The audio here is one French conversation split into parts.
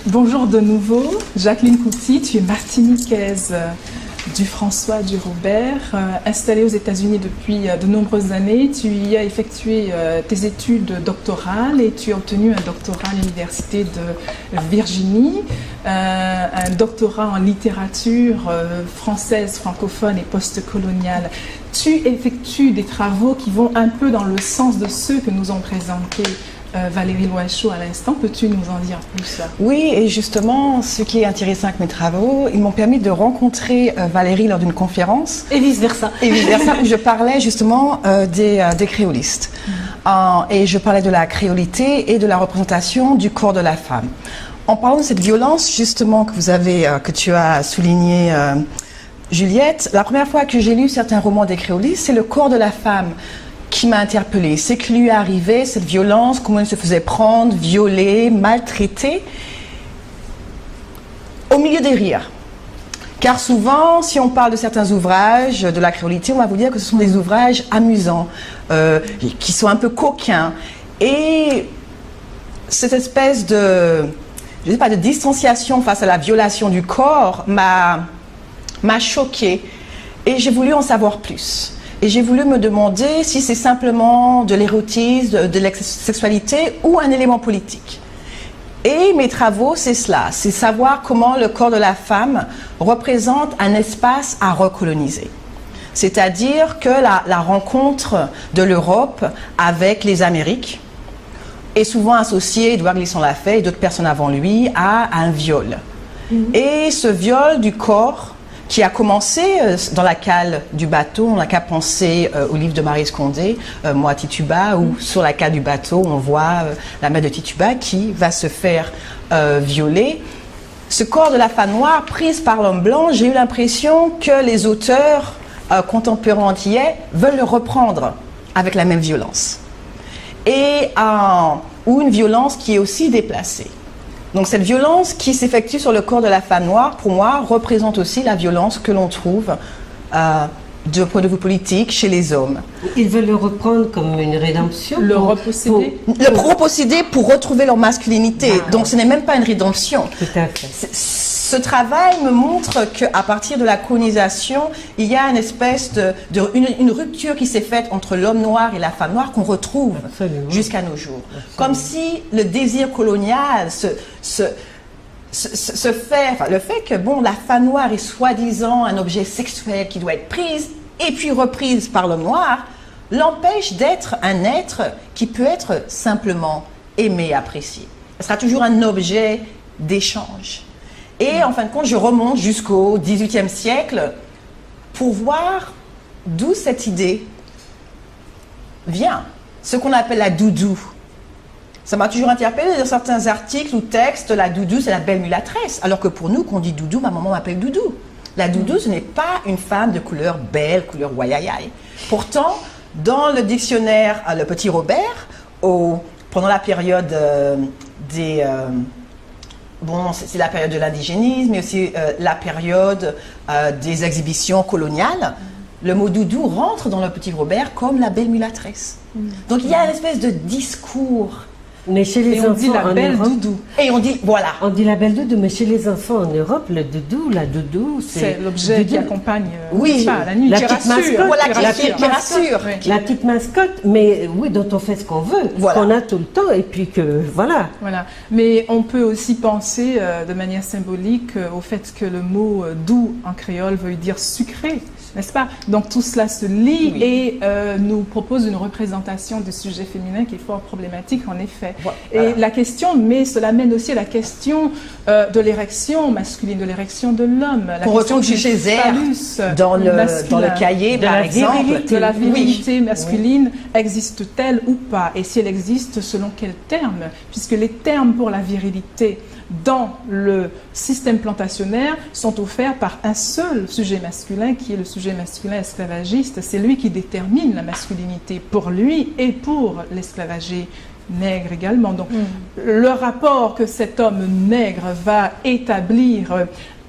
Bonjour de nouveau, Jacqueline Couty, tu es martiniquaise du François du Robert, installée aux États-Unis depuis de nombreuses années. Tu y as effectué tes études doctorales et tu as obtenu un doctorat à l'Université de Virginie, un doctorat en littérature française, francophone et post-coloniale. Tu effectues des travaux qui vont un peu dans le sens de ceux que nous ont présentés Valérie Loichaud à l'instant. Peux-tu nous en dire plus? Oui, et justement, ce qui est intéressant avec mes travaux, ils m'ont permis de rencontrer Valérie lors d'une conférence. Et vice-versa. Et vice-versa, où je parlais justement des créolistes. Et je parlais de la créolité et de la représentation du corps de la femme. En parlant de cette violence, justement, que tu as souligné, Juliette, la première fois que j'ai lu certains romans des créolistes, c'est le corps de la femme qui m'a interpellée. C'est que lui arrivait cette violence, comment il se faisait prendre, violer, maltraiter, au milieu des rires. Car souvent, si on parle de certains ouvrages de la créolité, on va vous dire que ce sont des ouvrages amusants, qui sont un peu coquins. Et cette espèce de, je sais pas, de distanciation face à la violation du corps m'a choquée. Et j'ai voulu en savoir plus. Et j'ai voulu me demander si c'est simplement de l'érotisme, de la sexualité ou un élément politique. Et mes travaux, c'est cela, c'est savoir comment le corps de la femme représente un espace à recoloniser. C'est-à-dire que la rencontre de l'Europe avec les Amériques est souvent associée, Édouard Glissant l'a fait et d'autres personnes avant lui, à un viol. Et ce viol du corps qui a commencé dans la cale du bateau, on n'a qu'à penser au livre de Maryse Condé, Moi Tituba, où sur la cale du bateau, on voit la mère de Tituba qui va se faire violer. Ce corps de la femme noire, prise par l'homme blanc, j'ai eu l'impression que les auteurs contemporains antillais veulent le reprendre avec la même violence. Ou une violence qui est aussi déplacée. Donc cette violence qui s'effectue sur le corps de la femme noire, pour moi, représente aussi la violence que l'on trouve d'un point de vue politique chez les hommes. Ils veulent le reprendre comme une rédemption. Le reposséder. Le reposséder pour retrouver leur masculinité. Donc ce n'est même pas une rédemption. Tout à fait. Ce travail me montre qu'à partir de la colonisation, il y a une espèce une rupture qui s'est faite entre l'homme noir et la femme noire qu'on retrouve jusqu'à nos jours. Absolument. Comme si le désir colonial le fait que bon, la femme noire est soi-disant un objet sexuel qui doit être prise et puis reprise par l'homme noir, l'empêche d'être un être qui peut être simplement aimé, apprécié. Ce sera toujours un objet d'échange. Et en fin de compte, je remonte jusqu'au XVIIIe siècle pour voir d'où cette idée vient. Ce qu'on appelle la doudou. Ça m'a toujours interpellée dans certains articles ou textes, la doudou c'est la belle mulâtresse. Alors que pour nous, quand on dit doudou, ma maman m'appelle doudou. La doudou, ce n'est pas une femme de couleur belle, couleur wayayay. Pourtant, dans le dictionnaire Le Petit Robert, pendant la période c'est la période de l'indigénisme, mais aussi la période des exhibitions coloniales. Le mot doudou rentre dans Le Petit Robert comme la belle mulâtresse. Donc il y a une espèce de discours. Mais chez les enfants, on dit la belle doudou. Et on dit, voilà. On dit la belle doudou, mais chez les enfants en Europe, le doudou, la doudou, c'est l'objet qui accompagne la nuit, la qui petite rassure. mascotte, Voilà, qui rassure. La petite mascotte, mais oui, dont on fait ce qu'on veut, qu'on a tout le temps, et puis que, voilà. Voilà. Mais on peut aussi penser de manière symbolique au fait que le mot doux en créole veut dire sucré. N'est-ce pas? Donc tout cela se lie et nous propose une représentation du sujet féminin qui est fort problématique en effet. Voilà. Et la question, mais cela mène aussi à la question de l'érection masculine, de l'érection de l'homme. On retrouve chez phallus dans le cahier, par exemple. De la virilité masculine, existe-t-elle ou pas? Et si elle existe, selon quels termes? Puisque les termes pour la virilité dans le système plantationnaire sont offerts par un seul sujet masculin qui est le sujet masculin esclavagiste. C'est lui qui détermine la masculinité pour lui et pour l'esclavagé nègre également. Donc le rapport que cet homme nègre va établir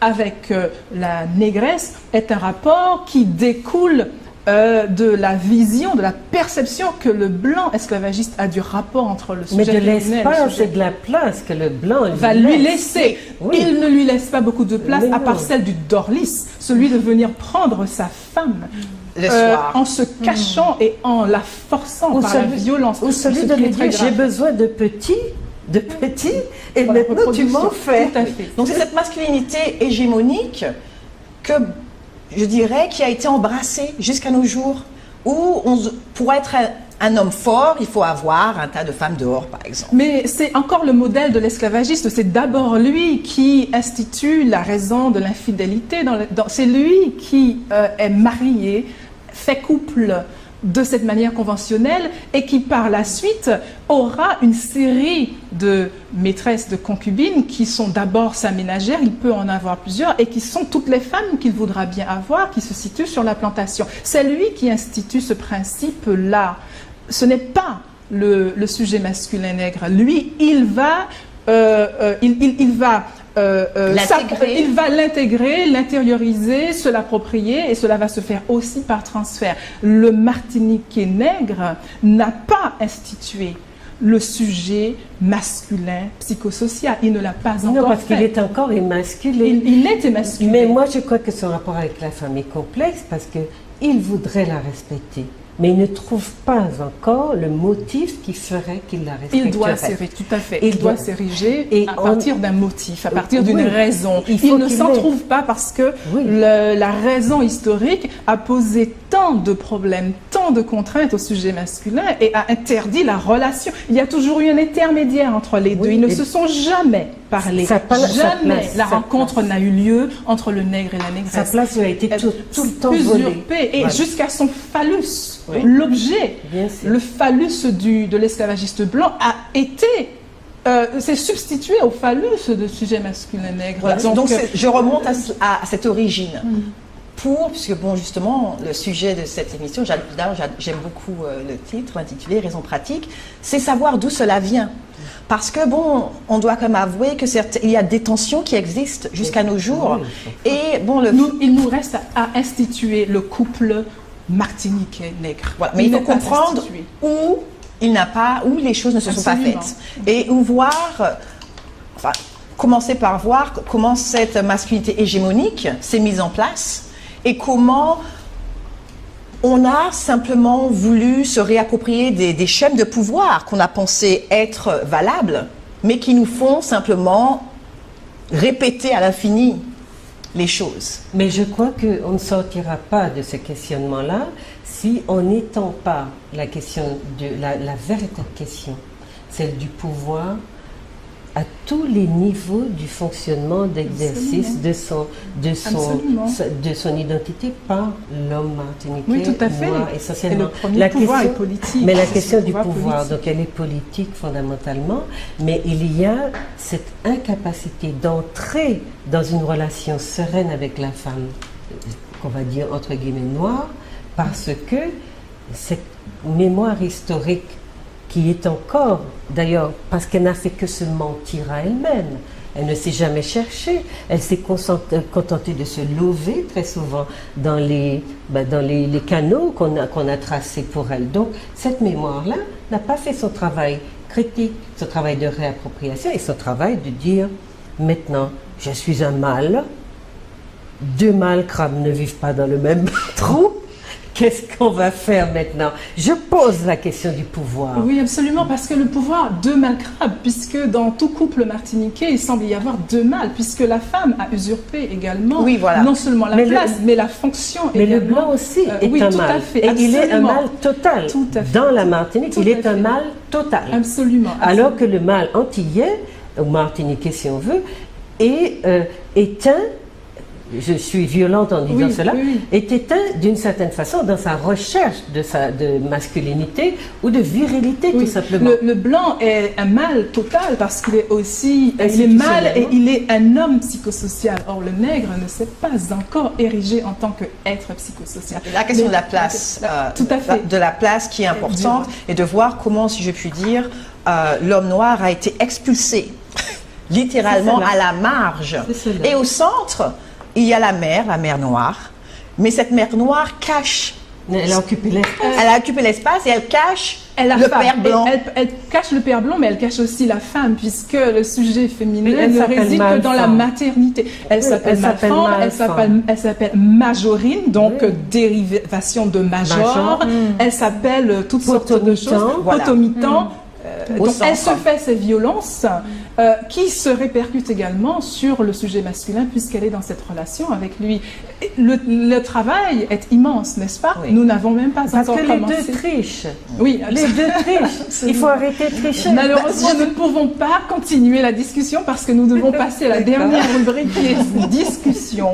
avec la négresse est un rapport qui découle de la vision, de la perception que le blanc esclavagiste a du rapport entre le sujet mais de féminin l'espace et de la place que le blanc va lui laisser. Oui. Il ne lui laisse pas beaucoup de place, à part celle du dorlis, celui de venir prendre sa femme le soir, en se cachant et en la forçant par la violence. Ou celui de lui dire j'ai besoin de petits, et voilà, maintenant tu m'en fais. Tout à fait. Donc c'est cette masculinité hégémonique que je dirais qui a été embrassée jusqu'à nos jours, où pour être un homme fort, il faut avoir un tas de femmes dehors, par exemple. Mais c'est encore le modèle de l'esclavagiste. C'est d'abord lui qui institue la raison de l'infidélité. C'est lui qui est marié, fait couple de cette manière conventionnelle et qui par la suite aura une série de maîtresses, de concubines qui sont d'abord sa ménagère, il peut en avoir plusieurs, et qui sont toutes les femmes qu'il voudra bien avoir, qui se situent sur la plantation. C'est lui qui institue ce principe-là. Ce n'est pas le sujet masculin nègre. Lui, il va l'intégrer, l'intérioriser, se l'approprier, et cela va se faire aussi par transfert. Le Martiniquais nègre n'a pas institué le sujet masculin psychosocial. Il ne l'a pas encore fait. Non, parce qu'il est encore émasculé. Il est émasculé. Mais moi, je crois que son rapport avec la femme est complexe parce qu'il voudrait la respecter. Mais il ne trouve pas encore le motif qui ferait qu'il la respecterait. Il doit s'ériger, tout à fait. Il doit s'ériger à partir d'un motif, à partir d'une raison. Il ne s'en trouve pas parce que la raison historique a posé tant de problèmes, tant de contraintes au sujet masculin et a interdit la relation. Il y a toujours eu un intermédiaire entre les deux. Ils ne se sont jamais parlé. Jamais la rencontre n'a eu lieu entre le nègre et la négresse. Sa place lui a été tout le temps volée. Et jusqu'à son phallus. Oui. L'objet, le phallus de l'esclavagiste blanc a été, s'est substitué au phallus de sujet masculin nègre. Voilà. Donc je remonte à cette origine. Puisque bon, justement, le sujet de cette émission, j'aime beaucoup le titre intitulé Raison pratique, c'est savoir d'où cela vient. Parce que bon, on doit quand même avouer que il y a des tensions qui existent jusqu'à nos jours. Et bon, il nous reste à instituer le couple martiniquais nègre. Voilà. Mais il faut comprendre où les choses ne se sont pas faites. Et commencer par voir comment cette masculinité hégémonique s'est mise en place et comment on a simplement voulu se réapproprier des schèmes de pouvoir qu'on a pensé être valables, mais qui nous font simplement répéter à l'infini les choses. Mais je crois qu'on ne sortira pas de ce questionnement-là si on n'étend pas la question la véritable question, celle du pouvoir, à tous les niveaux du fonctionnement d'exercice de son identité par l'homme martiniquais. Oui, tout à fait. Noir, essentiellement. Et le pouvoir est politique. Mais la question du pouvoir, donc elle est politique fondamentalement, mais il y a cette incapacité d'entrer dans une relation sereine avec la femme, qu'on va dire entre guillemets noire, parce que cette mémoire historique qui est encore, d'ailleurs, parce qu'elle n'a fait que se mentir à elle-même. Elle ne s'est jamais cherchée. Elle s'est contentée de se lever très souvent dans les canaux qu'on a tracés pour elle. Donc, cette mémoire-là n'a pas fait son travail critique, son travail de réappropriation et son travail de dire, maintenant, je suis un mâle, deux mâles crabes ne vivent pas dans le même trou. Qu'est-ce qu'on va faire maintenant? Je pose la question du pouvoir. Oui, absolument, parce que le pouvoir, deux mâles crabes, puisque dans tout couple martiniquais, il semble y avoir deux mâles, puisque la femme a usurpé également, non seulement la place, mais la fonction mais également. Mais le blanc aussi est un mâle. À fait, et il est un mâle total. Tout à fait. Dans la Martinique, il est un mâle total. Absolument. Alors que le mâle antillais, ou martiniquais si on veut, est un... Je suis violente en disant cela, est éteint d'une certaine façon dans sa recherche de masculinité ou de virilité, tout simplement. Le blanc est un mâle total parce qu'il est aussi, il est mâle et il est un homme psychosocial. Or, le nègre ne s'est pas encore érigé en tant qu'être psychosocial. La question de la place, tout à fait. de la place qui est importante et de voir comment, si je puis dire, l'homme noir a été expulsé littéralement à la marge. Et au centre, il y a la mer Noire, mais cette mer Noire cache Elle a occupé l'espace. Elle a occupé l'espace et elle cache Elle a le femme. père blanc. Elle cache le père blanc, mais elle cache aussi la femme, puisque le sujet féminin Elle ne s'appelle réside que dans la Malfan. maternité. Elle Oui, s'appelle elle s'appelle Malfan, Malfan. elle s'appelle Majorine, donc Oui. dérivation de Major. Major. Elle s'appelle toutes sortes de choses. Potomitan. Voilà. Potomitan. Au Donc elle centre. se fait ces violences qui se répercutent également sur le sujet masculin puisqu'elle est dans cette relation avec lui. Et le travail est immense, n'est-ce pas? Oui. Nous n'avons même pas Parce encore que les commencé. deux trichent. Oui, Les deux trichent. Il faut arrêter de tricher. malheureusement, nous ne pouvons pas continuer la discussion parce que nous devons passer à la dernière rubrique qui est discussion.